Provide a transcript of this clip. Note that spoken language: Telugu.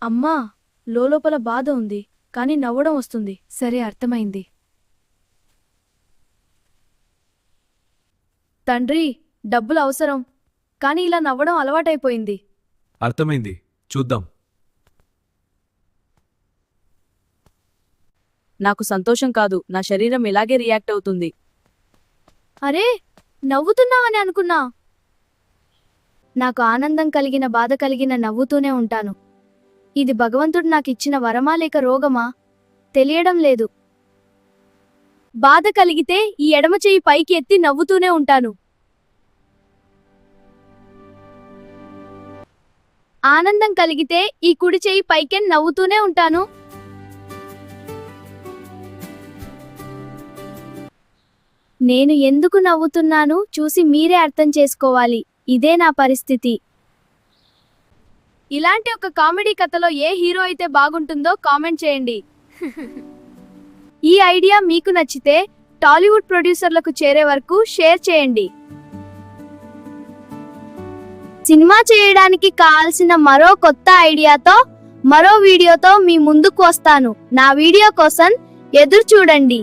అమ్మా, లోలోపల బాధ ఉంది, కాని నవ్వడం వస్తుంది. సరే, అర్థమైంది. తండ్రి, డబ్బులు అవసరం, కాని ఇలా నవ్వడం అలవాటైపోయింది. అర్థమైంది, చూద్దాం. నాకు సంతోషం కాదు, నా శరీరం ఇలాగే రియాక్ట్ అవుతుంది. అరే, నవ్వుతున్నావని అనుకున్నా. నాకు ఆనందం కలిగిన బాధ కలిగిన నవ్వుతూనే ఉంటాను. ఇది భగవంతుడు నాకిచ్చిన వరమా లేక రోగమా తెలియడం లేదు. బాధ కలిగితే ఈ ఎడమ చెయ్యి పైకి ఎత్తి నవ్వుతూనే ఉంటాను. ఆనందం కలిగితే ఈ కుడి చెయ్యి పైకే నవ్వుతూనే ఉంటాను. నేను ఎందుకు నవ్వుతున్నాను చూసి మీరే అర్థం చేసుకోవాలి. ఇదే నా పరిస్థితి. ఇలాంటి ఒక కామెడీ కథలో ఏ హీరో అయితే బాగుంటుందో కామెంట్ చేయండి. ఈ ఐడియా మీకు నచ్చితే టాలీవుడ్ ప్రొడ్యూసర్లకు చేరే వరకు షేర్ చేయండి. సినిమా చేయడానికి కావాల్సిన మరో కొత్త ఐడియాతో మరో వీడియోతో మీ ముందుకు వస్తాను. నా వీడియో కోసం ఎదురు చూడండి.